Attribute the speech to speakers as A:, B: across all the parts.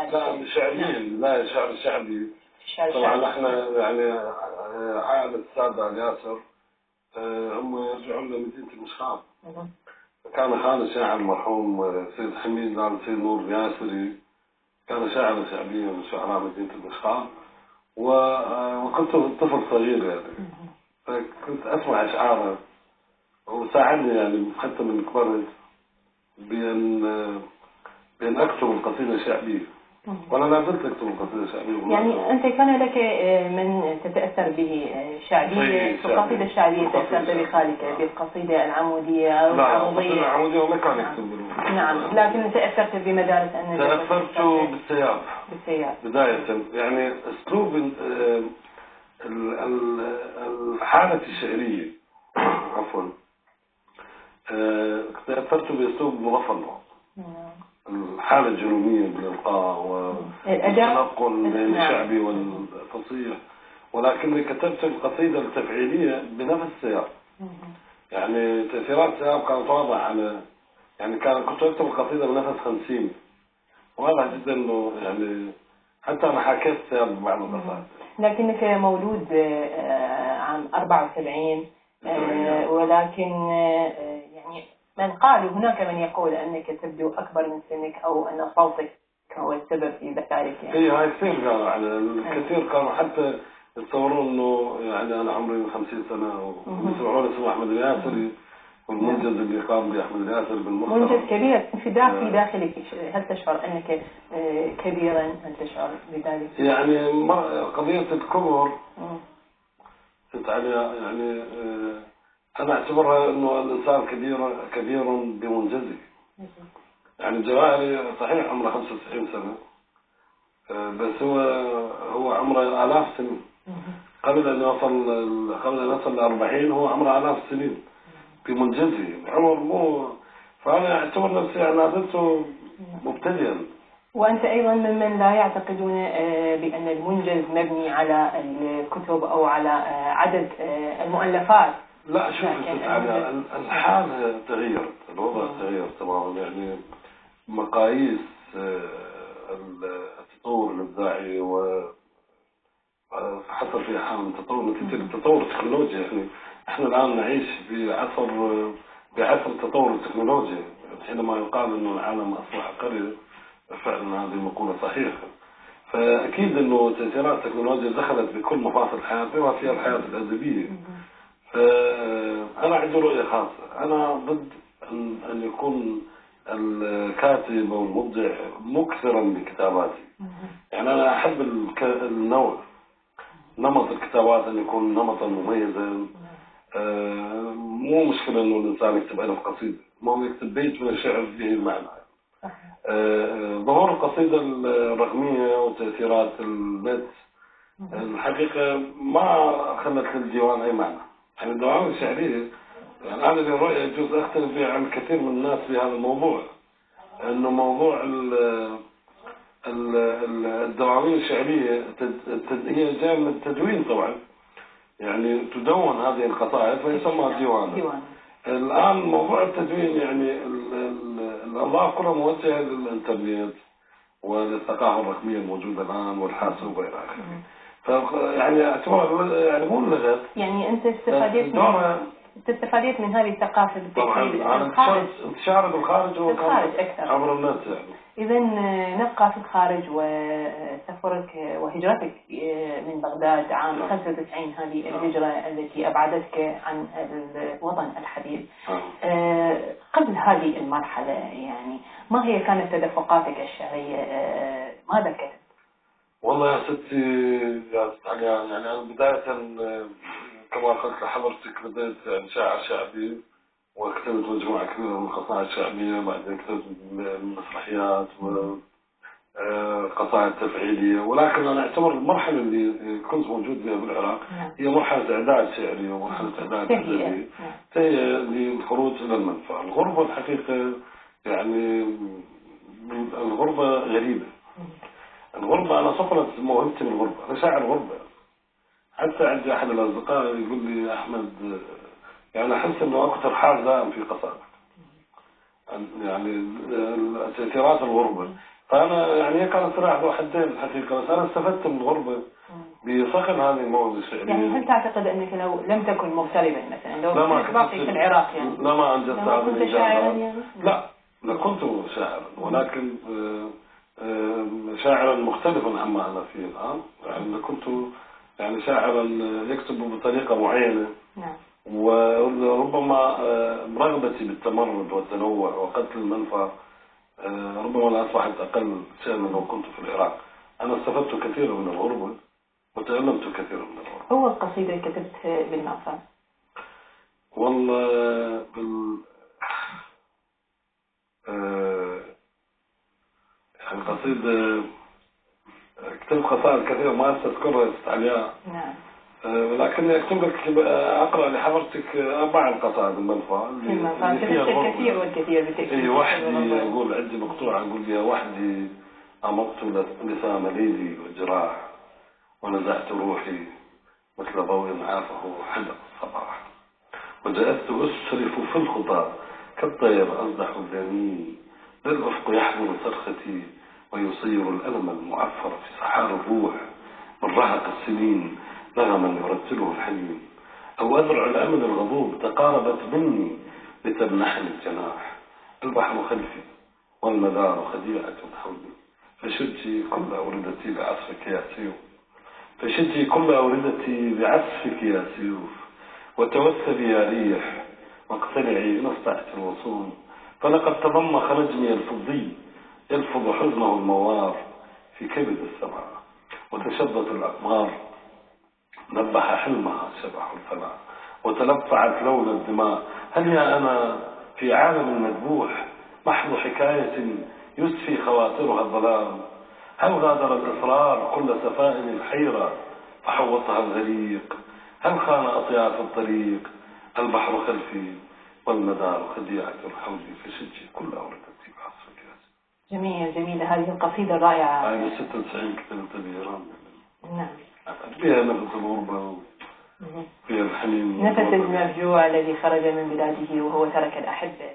A: ذلك؟
B: لا شعبيين، لا الشعر الشعبي طبعا احنا يعني عائلة السادة الياسر هم يرجعون لمدينة المشخاب. كان خالي شاعر المرحوم سيد حميد آل سيد نور الياسري، كان شاعر شعبي من شعراء مدينة المشخاب، وكنت طفل صغير يعني، فكنت أسمع أشعاره وساعدني يعني حتى من كبرت بأن أكتب القصيدة الشعبية، وأنا لا زلت أكتب القصيدة الشعبية.
A: يعني أنت كان لك من تتأثر به شعبية، في القصيدة الشعبية تأثرت بخالك بالقصيدة العمودية أو العروضية؟
B: لا، القصيدة العمودية وما كان يكتب.
A: نعم، لكن تأثرت بمدارس النجف.
B: تأثرت بالسياق بداية، يعني أسلوب الحالة الشعرية عفوا، تأثرت بأسلوب مظفر، الحالة الجنوبية بالإلقاء والتنقل بين الشعبي والفصيح، ولكني كتبت القصيدة التفعيلية بنفس السياق. يعني تأثيرات السياق كانت واضحة على، يعني كنت أكتب القصيدة بنفس 50، واضح جدا إنه يعني حتى أنا حكيت السياق ببعض القصائد.
A: لكنك مولود عام 74 ولكن يعني من قالوا، هناك من يقول أنك تبدو أكبر من سنك أو أن صوتك هو السبب في ذلك يعني.
B: إيه هاي كثير قالوا على الكثير، كانوا حتى يتصورون إنه يعني أنا عمري 50 سنة ويسمعون اسم أحمد الياسري والمنجز اللي قام بأحمد الياسر بالمختصر.
A: منجز كبير في داخلك، هل تشعر أنك كبيرا؟ هل تشعر بذلك؟
B: يعني قضية الكبر يعني أنا أعتبرها إنه الإنسان كبير بمنجزه. يعني الجواهري صحيح عمره 95 سنة، بس هو عمره آلاف سنين. قبل أن يصل ل 40 هو عمره آلاف سنين بمنجزه. عمر مو، فأنا أعتبر نفسي أنا زلت مبتدئا.
A: وأنت أيضا ممن لا يعتقدون بأن المنجز مبني على الكتب أو على عدد المؤلفات.
B: لا شوف، الحالة تغيرت، الوضع تغير تماما. يعني مقاييس التطور الإبداعي حصل في حالة من تطور التكنولوجيا. يعني احنا الآن نعيش في عصر تطور التكنولوجيا، حينما يقال انه العالم اصبح قرية، فعلا هذه مقولة صحيحة. فاكيد انه تأثيرات التكنولوجيا دخلت بكل مفاصل الحياة بما فيها الحياة الأدبية. فأنا عندي رؤية خاصة، أنا ضد أن يكون الكاتب أو المبدع مكثرا بكتاباتي. يعني أنا أحب النوع، نمط الكتابات أن يكون نمطا مميزا. مو مشكلة إنه الإنسان يكتب 1000 قصيدة، ما هو يكتب بيت من الشعر به المعنى. ظهور القصيدة الرقمية وتأثيرات البيت الحقيقة ما خلت للديوان أي معنى. يعني الديوان الشعرية، يعني أنا للرؤية يجوز أختلف فيها عن كثير من الناس في هذا الموضوع، إنه موضوع الدواوين الشعرية هي جاية من التدوين طبعا، يعني تدون هذه القصائد فيسمى ديوان. الآن موضوع التدوين يعني الأنظار كلها موجهة للإنترنت وللثقافة الرقمية الموجودة الآن والحاسوب وإلى آخره. يعني أعتبر يعني مو لغت،
A: يعني أنت استفاديت من هذه الثقافة
B: طبعا. أنا انتشار بالخارج
A: أكثر
B: عبر النت يعني.
A: إذا نبقى في الخارج، وسفرك وهجرتك من بغداد عام 95، هذه الهجرة التي أبعدتك عن الوطن الحبيب. قبل هذه المرحلة يعني ما هي كانت تدفقاتك الشعرية؟ ماذا كتبت؟
B: والله يا ستي يعني أنا بداية كما قلت لحضرتك بدأت يعني شاعر شعبي، وكتبت مجموعة كبيرة من القصائد الشعبية، بعدين كتبت المسرحيات وقصائد تفعيلية. ولكن أنا أعتبر المرحلة اللي كنت موجود بها بالعراق هي مرحلة إعداد شعري ومرحلة إعداد أدبي، هي للخروج إلى المنفى. الغربة الحقيقة يعني الغربة غريبة. الغربة أنا صفرت موهبتي بالغربة، أنا شاعر غربة. حتى عندي أحد الأصدقاء يقول لي أحمد يعني أحس إنه أكثر حال دائم في قصائدك، يعني تأثيرات الغربة. فأنا يعني هي كانت صراحة ذو حدين الحقيقة، بس أنا استفدت من الغربة بصقل هذه المواد الشعرية.
A: يعني هل تعتقد أنك لو لم تكن مغتربا مثلا، لو كنت باقي في العراق يعني
B: لا ما أنجزت هذا
A: كنت شاعرا يعني؟
B: لا كنت شاعرا، ولكن شاعرا مختلفا عما أنا فيه الآن. يعني كنت يعني شاعرا يكتب بطريقة معينة.
A: نعم.
B: وربما رغبتي بالتمرد والتنوع وقتل المنفى ربما لا أصبحت أقل شيء من لو كنت في العراق. أنا استفدت كثيرا من الغربة وتعلمت كثيرا من الغربة.
A: هو القصيدة كتبت بالمعصم؟
B: والله يعني قصيدة كتبت قصائد كثيرة ما أستذكرها عليها.
A: نعم.
B: ولكني أكتب لك أقرأ لحضرتك 4 قصائد المنفى
A: اللي فيها الكثير والكثير بالتأكيد.
B: إيه وحدي أقول عندي مقطوعة أقول يا وحدي أمضت لسام ليلي وجراح ونزعت روحي مثل ضوء عافه حدق الصباح وجلست أسرف في الخطى كالطير أصدح الجميل للأفق يحضر صرختي ويصير الألم المعفر في سحار الروح من رهق السنين نغما يرتله الحنين أو أذرع الأمل الغضوب تقاربت مني لتمنحني الجناح البحر خلفي والمدار خديعة حولي فشدي كل أوردتي بعصفك يا سيوف فشدي كل أوردتي بعصفك يا سيوف وتوسلي يا ريح واقتلعي إن استطعت الوصول فلقد تضمخ نجمي الفضي يلفظ حزنه الموار في كبد السماء وتشبت الأقمار نبح حلمها شبح الفنا وتلفعت لون الدماء هل يا أنا في عالم مذبوح محض حكاية يسفي خواطرها الظلام هل غادر الإصرار كل سفائن الحيرة فحوطها الغريق هل خان أطياف الطريق البحر خلفي والمدار خديعة حولي فشجي كل أوردتي بعصفك.
A: جميل جميلة هذه القصيدة الرائعة.
B: هذه 96 كتبت بإيران.
A: نعم.
B: فيها نفس الغربة فيها الحنين
A: نفس المرجوع الذي خرج من بلاده وهو ترك الأحبة.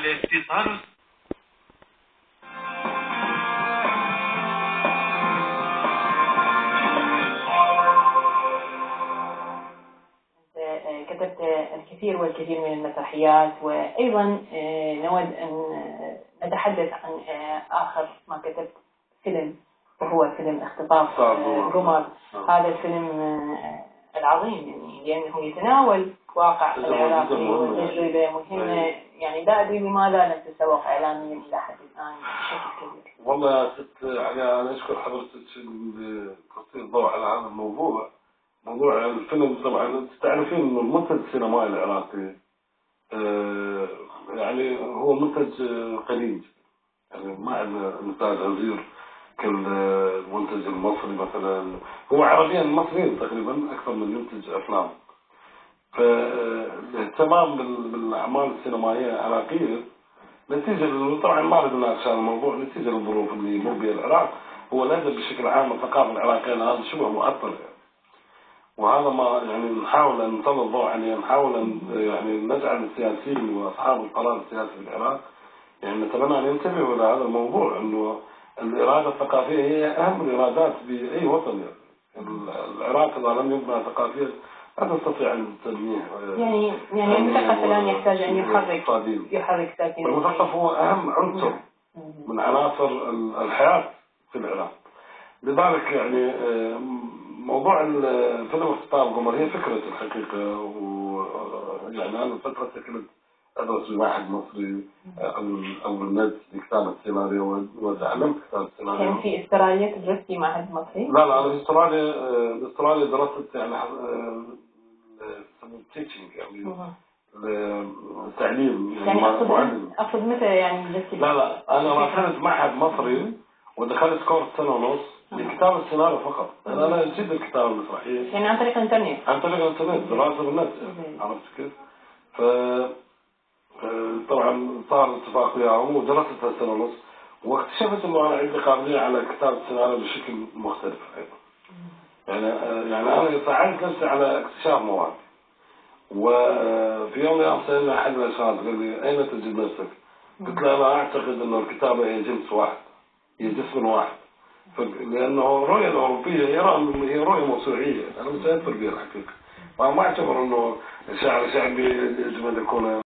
C: الاتصال
A: كتبت الكثير والكثير من المسرحيات، وأيضا نود أن نتحدث عن آخر ما كتبت فيلم وهو فيلم اختطاف قمر. هذا الفيلم العظيم يعني لأنه يتناول واقع العراقي وتجربة مهمة يعني لا أدري لماذا لم تسوق إعلاميا إلى حد الآن بشكل كبير.
B: والله ست يعني أنا أشكر حضرتك تسليط الضوء على هذا الموضوع. موضوع الفيلم طبعا تعرفين إنه المنتج السينمائي العراقي يعني هو منتج قليل يعني ما عندنا إنتاج غزير كالمنتج المصري مثلا. هو عربيا مصريين تقريبا أكثر من ينتج أفلام. فالاهتمام بالأعمال السينمائية العراقية نتيجة طبعا ما أريد أناقش هذا الموضوع نتيجة للظروف اللي يمر بها العراق. هو الأدب بشكل عام الثقافة العراقية هذا شبه معطل وهذا ما يعني نحاول أن نسلط الضوء عليه. نحاول أن يعني نجعل السياسيين وأصحاب القرار السياسي في العراق يعني نتمنى أن ينتبهوا إلى هذا الموضوع إنه الإرادة الثقافية هي أهم الإرادات بأي وطن. يعني العراق إذا لم يبنى ثقافيا لا تستطيع أن تبنيه.
A: يعني المثقف الآن يحتاج أن يحرك ساكنين.
B: المثقف هو أهم عنصر من عناصر الحياة في العراق. لذلك يعني موضوع الفيلم اختطاف قمر هي فكرة الحقيقة. ويعني أنا فترة كنت أدرس بمعهد مصري أو النت لكتابة السيناريو وتعلمت كتابة السيناريو.
A: كان في استراليا تدرسي معهد مصري؟
B: لا أنا في استراليا درست يعني تيتشنج يعني التعليم
A: يعني أقصد متى يعني جلستي؟
B: لا أنا رحت معهد مصري ودخلت كورس سنة ونص لكتابة السيناريو فقط. أنا جد الكتابة المسرحية
A: يعني عن طريق الإنترنت.
B: عن طريق الإنترنت دراسة بالنت عرفت كيف؟ طبعا صار اتفاق وياهم ودرستها سنة ونص، واكتشفت انه انا عندي قابلية على كتابة السيناريو بشكل مختلف ايضا. يعني انا ساعدت نفسي على اكتشاف مواد. وفي يوم من الايام سألنا احد الاشخاص قال لي اين تجد نفسك؟ قلت له انا اعتقد انه الكتابة هي جنس واحد، هي جسم واحد، لانه الرؤية الاوروبية هي رؤية موسوعية، انا مش هيفر بها الحقيقة، فما اعتبر انه الشعر الشعبي يجب ان يكون